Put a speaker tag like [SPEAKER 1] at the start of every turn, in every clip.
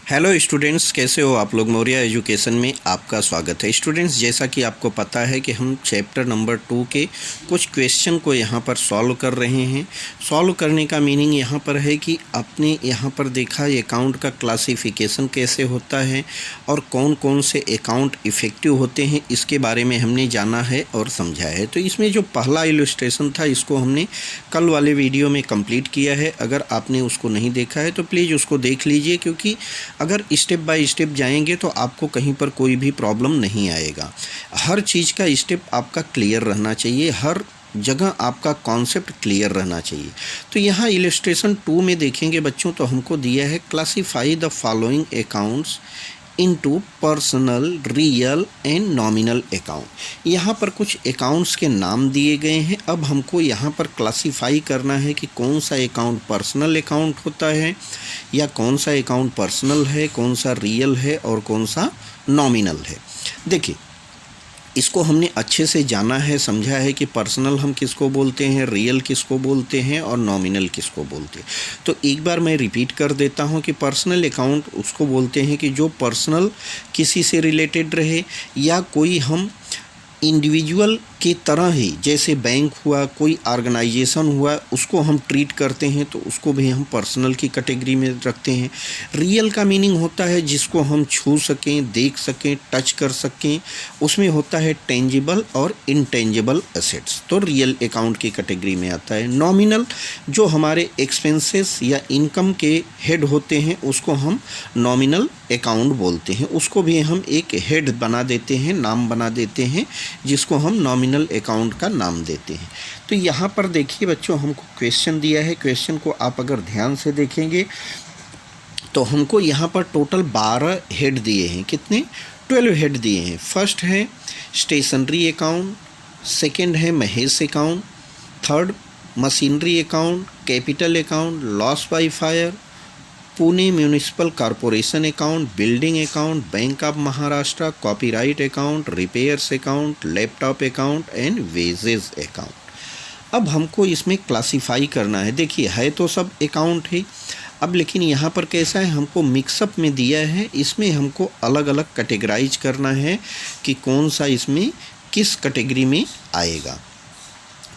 [SPEAKER 1] Hello students, कैसे हो आप लोग। मौर्य एजुकेशन में आपका स्वागत है। स्टूडेंट्स, जैसा कि आपको पता है कि हम चैप्टर नंबर 2 के कुछ क्वेश्चन को यहाँ पर सॉल्व कर रहे हैं। सॉल्व करने का मीनिंग यहाँ पर है कि आपने यहाँ पर देखा अकाउंट का क्लासिफिकेशन कैसे होता है और कौन कौन से अकाउंट इफ़ेक्टिव होते हैं, इसके बारे में हमने जाना है और समझा है। तो इसमें जो पहला इलस्ट्रेशन था, इसको हमने कल वाले वीडियो में कंप्लीट किया है। अगर आपने उसको नहीं देखा है तो प्लीज़ उसको देख लीजिए, क्योंकि अगर स्टेप बाय स्टेप जाएंगे तो आपको कहीं पर कोई भी प्रॉब्लम नहीं आएगा। हर चीज़ का स्टेप आपका क्लियर रहना चाहिए, हर जगह आपका कॉन्सेप्ट क्लियर रहना चाहिए। तो यहाँ इलस्ट्रेशन 2 में देखेंगे बच्चों, तो हमको दिया है classify the following accounts into personal, real and nominal account. यहाँ पर कुछ अकाउंट्स के नाम दिए गए हैं। अब हमको यहाँ पर क्लासीफाई करना है कि कौन सा अकाउंट पर्सनल अकाउंट होता है या कौन सा अकाउंट पर्सनल है, कौन सा रियल है और कौन सा नॉमिनल है। देखिए, इसको हमने अच्छे से जाना है, समझा है कि पर्सनल हम किसको बोलते हैं, रियल किसको बोलते हैं और नॉमिनल किसको बोलते हैं। तो एक बार मैं रिपीट कर देता हूं कि पर्सनल अकाउंट उसको बोलते हैं कि जो पर्सनल किसी से रिलेटेड रहे या कोई हम इंडिविजुअल की तरह ही, जैसे बैंक हुआ, कोई ऑर्गेनाइजेशन हुआ, उसको हम ट्रीट करते हैं तो उसको भी हम पर्सनल की कैटेगरी में रखते हैं। रियल का मीनिंग होता है जिसको हम छू सकें, देख सकें, टच कर सकें। उसमें होता है टेंजिबल और इनटेंजिबल एसेट्स, तो रियल अकाउंट की कैटेगरी में आता है। नॉमिनल जो हमारे एक्सपेंसेस या इनकम के हेड होते हैं उसको हम नॉमिनल अकाउंट बोलते हैं। उसको भी हम एक हेड बना देते हैं, नाम बना देते हैं, जिसको हम नॉमिनल अकाउंट का नाम देते हैं। तो यहाँ पर देखिए बच्चों, हमको क्वेश्चन दिया है। क्वेश्चन को आप अगर ध्यान से देखेंगे तो हमको यहाँ पर टोटल 12 हेड दिए हैं। कितने? 12 हेड दिए हैं। फर्स्ट है स्टेशनरी अकाउंट, सेकंड है Mahesh account, third machinery account, capital account, loss by fire, Pune municipal corporation account, building account, bank of Maharashtra, copyright account, repairs account, laptop account and wages account. अब हमको इसमें क्लासीफाई करना है। देखिए, है तो सब अकाउंट ही, अब लेकिन यहाँ पर कैसा है, हमको मिक्सअप में दिया है। इसमें हमको अलग अलग कैटेगराइज करना है कि कौन सा इसमें किस कैटेगरी में आएगा।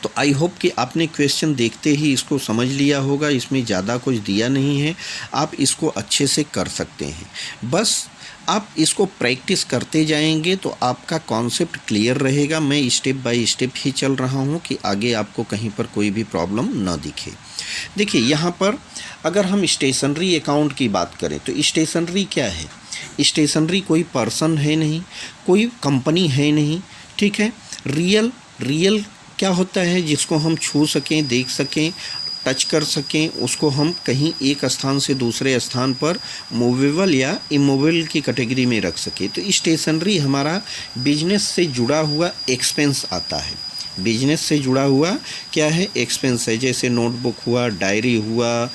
[SPEAKER 1] तो आई होप कि आपने क्वेश्चन देखते ही इसको समझ लिया होगा। इसमें ज़्यादा कुछ दिया नहीं है, आप इसको अच्छे से कर सकते हैं। बस आप इसको प्रैक्टिस करते जाएंगे तो आपका कॉन्सेप्ट क्लियर रहेगा। मैं स्टेप बाय स्टेप ही चल रहा हूँ कि आगे आपको कहीं पर कोई भी प्रॉब्लम ना दिखे। देखिए, यहाँ पर अगर हम स्टेशनरी अकाउंट की बात करें तो स्टेशनरी क्या है? स्टेशनरी कोई पर्सन है नहीं, कोई कंपनी है नहीं, ठीक है। रियल क्या होता है? जिसको हम छू सकें, देख सकें, टच कर सकें, उसको हम कहीं एक स्थान से दूसरे स्थान पर मूवेबल या इमूवेबल की कैटेगरी में रख सकें। तो स्टेशनरी हमारा बिजनेस से जुड़ा हुआ एक्सपेंस आता है। बिजनेस से जुड़ा हुआ क्या है? एक्सपेंस है। जैसे नोटबुक हुआ, डायरी हुआ,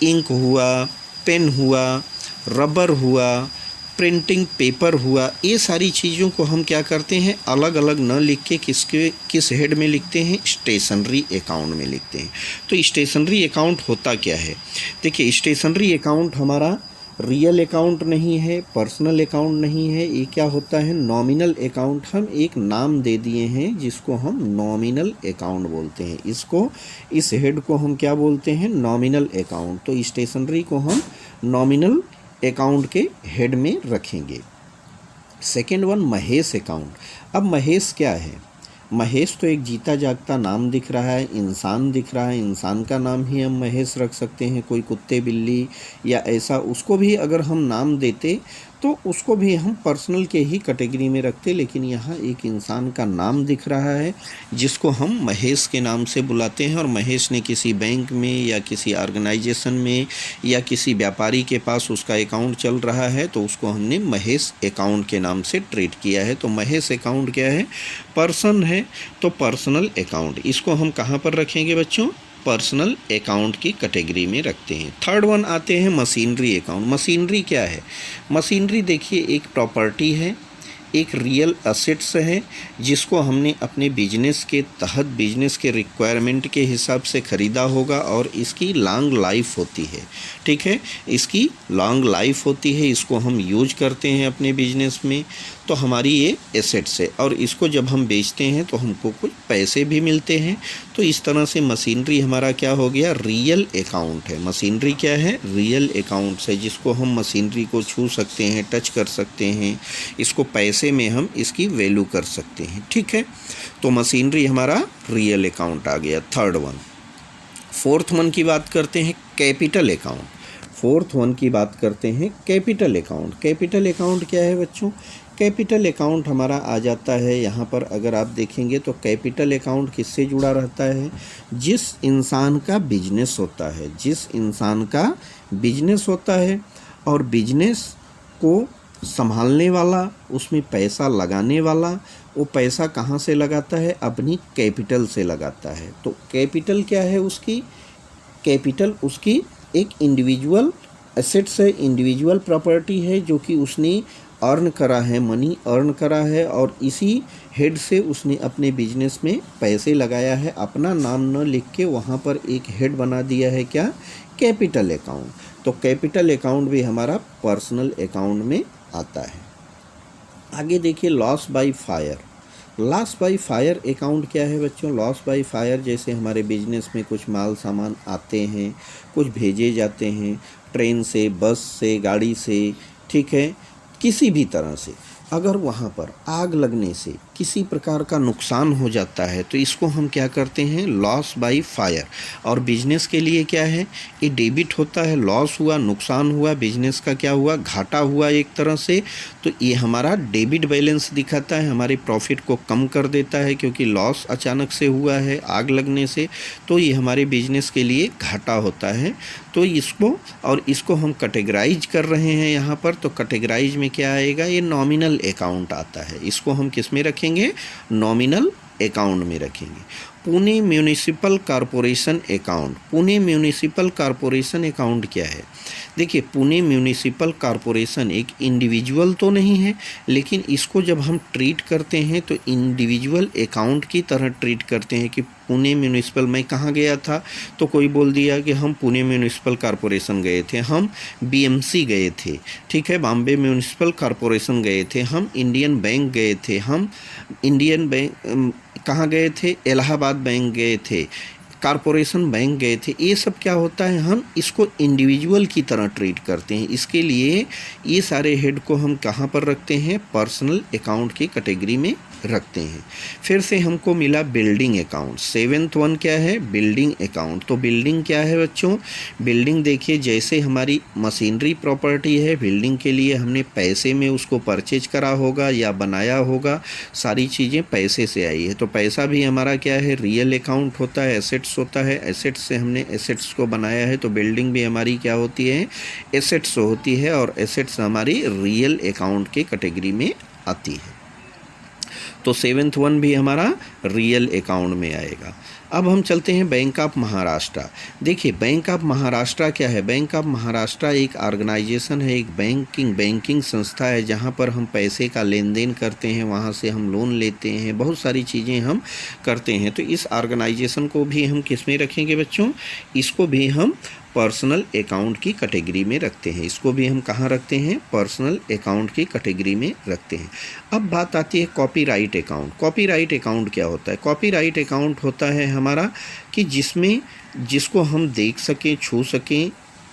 [SPEAKER 1] इंक हुआ, पेन हुआ, रबर हुआ, प्रिंटिंग पेपर हुआ, ये सारी चीज़ों को हम क्या करते हैं, अलग अलग न लिख के किस हेड में लिखते हैं? स्टेशनरी अकाउंट में लिखते हैं। तो स्टेशनरी अकाउंट होता क्या है? देखिए, स्टेशनरी अकाउंट हमारा रियल अकाउंट नहीं है, पर्सनल अकाउंट नहीं है। ये क्या होता है? Nominal account. हम एक नाम दे दिए हैं जिसको हम नॉमिनल अकाउंट बोलते हैं। इसको, इस हेड को हम क्या बोलते हैं? Nominal account. तो स्टेशनरी को हम नॉमिनल अकाउंट के हेड में रखेंगे। Second one, Mahesh account. अब महेश क्या है? महेश तो एक जीता जागता नाम दिख रहा है, इंसान दिख रहा है। इंसान का नाम ही हम महेश रख सकते हैं। कोई कुत्ते, बिल्ली या ऐसा, उसको भी अगर हम नाम देते तो उसको भी हम पर्सनल के ही कैटेगरी में रखते। लेकिन यहाँ एक इंसान का नाम दिख रहा है जिसको हम महेश के नाम से बुलाते हैं, और महेश ने किसी बैंक में या किसी ऑर्गेनाइजेशन में या किसी व्यापारी के पास उसका अकाउंट चल रहा है, तो उसको हमने महेश अकाउंट के नाम से ट्रीट किया है। तो महेश अकाउंट क्या है? पर्सन है, तो पर्सनल अकाउंट। इसको हम कहाँ पर रखेंगे बच्चों? पर्सनल अकाउंट की कैटेगरी में रखते हैं। थर्ड वन आते हैं मशीनरी अकाउंट। मशीनरी क्या है? मशीनरी देखिए, एक प्रॉपर्टी है, एक रियल असेट्स है जिसको हमने अपने बिजनेस के तहत बिजनेस के रिक्वायरमेंट के हिसाब से ख़रीदा होगा और इसकी लॉन्ग लाइफ होती है। ठीक है, इसकी लॉन्ग लाइफ होती है, इसको हम यूज करते हैं अपने बिजनेस में, तो हमारी ये एसेट्स है और इसको जब हम बेचते हैं तो हमको कुछ पैसे भी मिलते हैं। तो इस तरह से मशीनरी हमारा क्या हो गया, रियल अकाउंट है। मशीनरी क्या है, रियल अकाउंट्स है, जिसको हम मशीनरी को छू सकते हैं, टच कर सकते हैं, इसको पैसे में हम इसकी वैल्यू कर सकते हैं। ठीक है, तो मशीनरी हमारा रियल अकाउंट आ गया, थर्ड वन। फोर्थ वन की बात करते हैं, कैपिटल अकाउंट। फोर्थ वन की बात करते हैं कैपिटल अकाउंट। कैपिटल अकाउंट क्या है बच्चों, कैपिटल अकाउंट हमारा आ जाता है यहाँ पर। अगर आप देखेंगे तो कैपिटल अकाउंट किससे जुड़ा रहता है, जिस इंसान का बिजनेस होता है, जिस इंसान का बिजनेस होता है और बिजनेस को संभालने वाला, उसमें पैसा लगाने वाला, वो पैसा कहाँ से लगाता है, अपनी कैपिटल से लगाता है। तो कैपिटल क्या है उसकी, कैपिटल उसकी एक इंडिविजुअल एसेट्स है, इंडिविजुअल प्रॉपर्टी है जो कि उसने अर्न करा है, मनी अर्न करा है और इसी हेड से उसने अपने बिजनेस में पैसे लगाया है। अपना नाम न लिख के वहाँ पर एक हेड बना दिया है, क्या, कैपिटल अकाउंट। तो कैपिटल अकाउंट भी हमारा पर्सनल अकाउंट में आता है। आगे देखिए loss by fire. Loss by fire account क्या है बच्चों, लॉस बाय फायर जैसे हमारे बिजनेस में कुछ माल सामान आते हैं, कुछ भेजे जाते हैं ट्रेन से, बस से, गाड़ी से, ठीक है, किसी भी तरह से, अगर वहाँ पर आग लगने से किसी प्रकार का नुकसान हो जाता है तो इसको हम क्या करते हैं, लॉस बाय फायर। और बिजनेस के लिए क्या है, ये डेबिट होता है, लॉस हुआ, नुकसान हुआ, बिजनेस का क्या हुआ, घाटा हुआ एक तरह से, तो ये हमारा डेबिट बैलेंस दिखाता है, हमारे प्रॉफिट को कम कर देता है क्योंकि लॉस अचानक से हुआ है आग लगने से, तो ये हमारे बिजनेस के लिए घाटा होता है। तो इसको हम कैटेगराइज कर रहे हैं यहाँ पर, तो कैटेगराइज में क्या आएगा, ये नॉमिनल अकाउंट आता है। इसको हम किस में रखेंगे, नॉमिनल अकाउंट में रखेंगे। Pune municipal corporation account. Pune municipal corporation account क्या है, देखिए पुणे म्यूनिसिपल कॉरपोरेशन एक इंडिविजुअल तो नहीं है, लेकिन इसको जब हम ट्रीट करते हैं तो इंडिविजुअल अकाउंट की तरह ट्रीट करते हैं कि पुणे म्यूनिसिपल, मैं कहाँ गया था तो कोई बोल दिया कि हम पुणे म्यूनिसिपल कॉरपोरेशन गए थे, हम बीएमसी गए थे, ठीक है, बॉम्बे म्यूनिसिपल कॉरपोरेशन गए थे, हम इंडियन बैंक गए थे, हम इंडियन बैंक कहाँ गए थे, इलाहाबाद बैंक गए थे, कॉरपोरेशन बैंक गए थे। ये सब क्या होता है, हम इसको इंडिविजुअल की तरह ट्रीट करते हैं। इसके लिए ये सारे हेड को हम कहाँ पर रखते हैं, पर्सनल अकाउंट की कैटेगरी में रखते हैं। फिर से हमको मिला बिल्डिंग अकाउंट। सेवेंथ वन क्या है, बिल्डिंग अकाउंट। तो बिल्डिंग क्या है बच्चों, बिल्डिंग देखिए जैसे हमारी मशीनरी प्रॉपर्टी है, बिल्डिंग के लिए हमने पैसे में उसको परचेज करा होगा या बनाया होगा, सारी चीज़ें पैसे से आई है। तो पैसा भी हमारा क्या है, रियल अकाउंट होता है, एसेट्स होता है, एसेट्स से हमने एसेट्स को बनाया है। तो बिल्डिंग भी हमारी क्या होती है, एसेट्स होती है और एसेट्स हमारी रियल अकाउंट के कैटेगरी में आती है। तो सेवेंथ वन भी हमारा रियल अकाउंट में आएगा। अब हम चलते हैं बैंक ऑफ महाराष्ट्र। देखिए बैंक ऑफ महाराष्ट्र क्या है, बैंक ऑफ महाराष्ट्र एक ऑर्गेनाइजेशन है, एक बैंकिंग संस्था है जहां पर हम पैसे का लेन देन करते हैं, वहां से हम लोन लेते हैं, बहुत सारी चीज़ें हम करते हैं। तो इस ऑर्गेनाइजेशन को भी हम किस में रखेंगे बच्चों, इसको भी हम पर्सनल अकाउंट की कैटेगरी में रखते हैं। इसको भी हम कहाँ रखते हैं, पर्सनल अकाउंट की कैटेगरी में रखते हैं। अब बात आती है कॉपीराइट अकाउंट। कॉपीराइट अकाउंट क्या होता है, कॉपीराइट अकाउंट होता है हमारा कि जिसको हम देख सकें, छू सकें,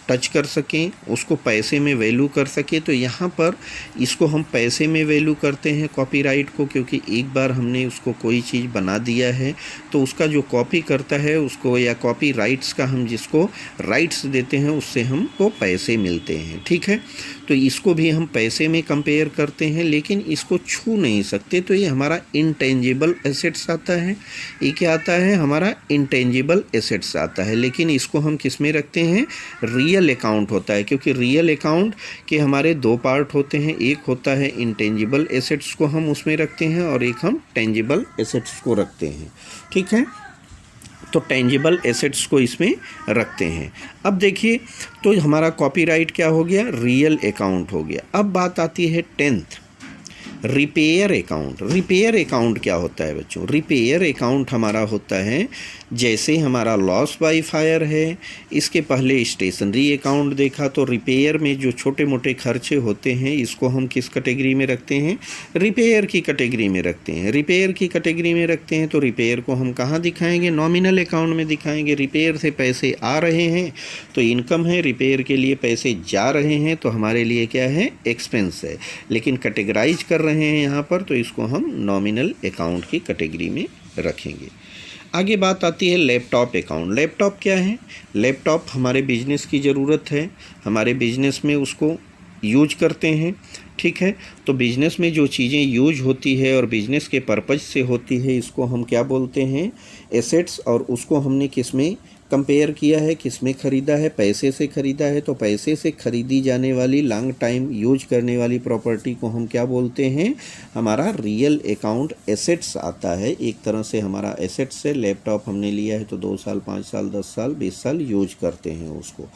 [SPEAKER 1] टच कर सकें, उसको पैसे में वैल्यू कर सकें। तो यहाँ पर इसको हम पैसे में वैल्यू करते हैं कॉपीराइट को, क्योंकि एक बार हमने उसको कोई चीज़ बना दिया है तो उसका जो कॉपी करता है उसको, या कॉपी राइट्स का हम जिसको राइट्स देते हैं, उससे हमको पैसे मिलते हैं, ठीक है। तो इसको भी हम पैसे में कंपेयर करते हैं, लेकिन इसको छू नहीं सकते। तो ये हमारा इंटेंजिबल एसेट्स आता है। ये क्या आता है, हमारा इंटेंजिबल एसेट्स आता है, लेकिन इसको हम किस में रखते हैं, रियल अकाउंट होता है, क्योंकि रियल अकाउंट के हमारे दो पार्ट होते हैं। एक होता है इंटेंजिबल एसेट्स को हम उसमें रखते हैं और एक हम टेंजिबल एसेट्स को रखते हैं, ठीक है। तो टेंजिबल एसेट्स को इसमें रखते हैं। अब देखिए तो हमारा कॉपीराइट क्या हो गया, रियल अकाउंट हो गया। अब बात आती है tenth. Repair account. Repair account क्या होता है बच्चों? रिपेयर अकाउंट हमारा होता है जैसे हमारा लॉस बाय फायर है, इसके पहले स्टेशनरी अकाउंट देखा, तो रिपेयर में जो छोटे मोटे खर्चे होते हैं इसको हम किस कैटेगरी में रखते हैं? रिपेयर की कैटेगरी में रखते हैं। रिपेयर की कैटेगरी में रखते हैं तो रिपेयर को हम कहाँ दिखाएंगे? नॉमिनल अकाउंट में दिखाएंगे। रिपेयर से पैसे आ रहे हैं तो इनकम है, रिपेयर के लिए पैसे जा रहे हैं तो हमारे लिए क्या है? एक्सपेंस है। लेकिन कैटेगराइज कर रहे हैं यहाँ पर तो इसको हम नॉमिनल अकाउंट की कैटेगरी में रखेंगे। आगे बात आती है लैपटॉप अकाउंट। लैपटॉप क्या है? लैपटॉप हमारे बिजनेस की ज़रूरत है, हमारे बिजनेस में उसको यूज करते हैं, ठीक है। तो बिजनेस में जो चीज़ें यूज होती है और बिजनेस के पर्पज से होती है इसको हम क्या बोलते हैं? एसेट्स। और उसको हमने किस में कंपेयर किया है? किस में ख़रीदा है? पैसे से ख़रीदा है। तो पैसे से ख़रीदी जाने वाली लॉन्ग टाइम यूज करने वाली प्रॉपर्टी को हम क्या बोलते हैं? हमारा रियल अकाउंट एसेट्स आता है। एक तरह से हमारा एसेट्स है। लैपटॉप हमने लिया है तो 2 साल 5 साल 10 साल 20 साल यूज करते हैं उसको,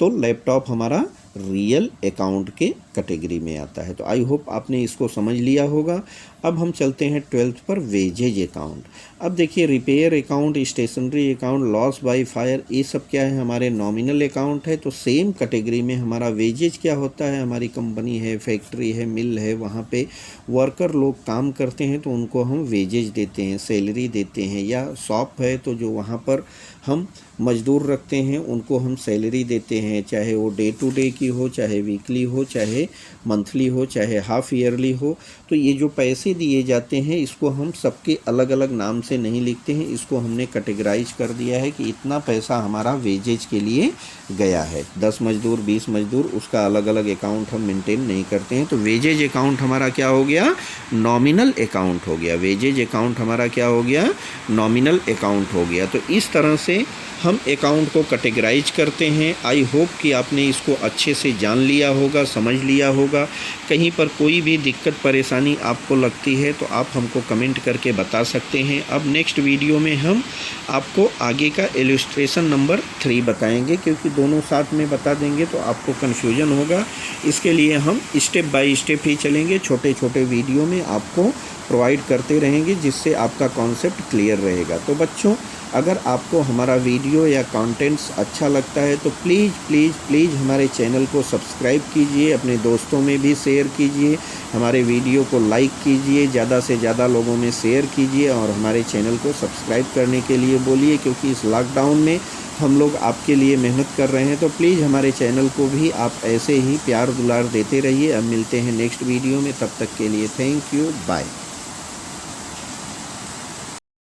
[SPEAKER 1] तो लैपटॉप हमारा रियल अकाउंट के कैटेगरी में आता है। तो आई होप आपने इसको समझ लिया होगा। अब हम चलते हैं 12th पर, वेजेज अकाउंट। अब देखिए repair account, stationery account, loss by fire, ये सब क्या है? हमारे नॉमिनल अकाउंट है। तो सेम कैटेगरी में हमारा वेजेज क्या होता है? हमारी कंपनी है, फैक्ट्री है, मिल है, वहाँ पे वर्कर लोग काम करते हैं तो उनको हम वेजेज देते हैं, सैलरी देते हैं। या शॉप है तो जो वहाँ पर हम मजदूर रखते हैं उनको हम सैलरी देते हैं, चाहे वो डे टू डे की हो, चाहे वीकली हो, चाहे मंथली हो, चाहे हाफ ईयरली हो। तो ये जो पैसे दिए जाते हैं इसको हम सबके अलग अलग नाम से नहीं लिखते हैं, इसको हमने कैटेगराइज कर दिया है कि इतना पैसा हमारा वेजेज के लिए गया है। 10 मजदूर 20 मजदूर, उसका अलग अलग अकाउंट हम मेंटेन नहीं करते हैं। तो वेजेज अकाउंट हमारा क्या हो गया? नॉमिनल अकाउंट हो गया। वेजेज अकाउंट हमारा क्या हो गया? नॉमिनल अकाउंट हो गया। तो इस तरह से हम अकाउंट को कैटेगराइज करते हैं। आई होप कि आपने इसको अच्छे से जान लिया होगा, समझ लिया होगा। कहीं पर कोई भी दिक्कत परेशानी आपको लगती है तो आप हमको कमेंट करके बता सकते हैं। अब नेक्स्ट वीडियो में हम आपको आगे का इलस्ट्रेशन नंबर 3 बताएंगे, क्योंकि दोनों साथ में बता देंगे तो आपको कन्फ्यूजन होगा। इसके लिए हम स्टेप बाय स्टेप ही चलेंगे, छोटे छोटे वीडियो में आपको प्रोवाइड करते रहेंगे जिससे आपका कॉन्सेप्ट क्लियर रहेगा। तो बच्चों, अगर आपको हमारा वीडियो या कंटेंट्स अच्छा लगता है तो प्लीज़ प्लीज़ प्लीज़ हमारे चैनल को सब्सक्राइब कीजिए, अपने दोस्तों में भी शेयर कीजिए, हमारे वीडियो को लाइक कीजिए, ज़्यादा से ज़्यादा लोगों में शेयर कीजिए और हमारे चैनल को सब्सक्राइब करने के लिए बोलिए, क्योंकि इस लॉकडाउन में हम लोग आपके लिए मेहनत कर रहे हैं। तो प्लीज़ हमारे चैनल को भी आप ऐसे ही प्यार दुलार देते रहिए। अब मिलते हैं नेक्स्ट वीडियो में, तब तक के लिए थैंक यू, बाय।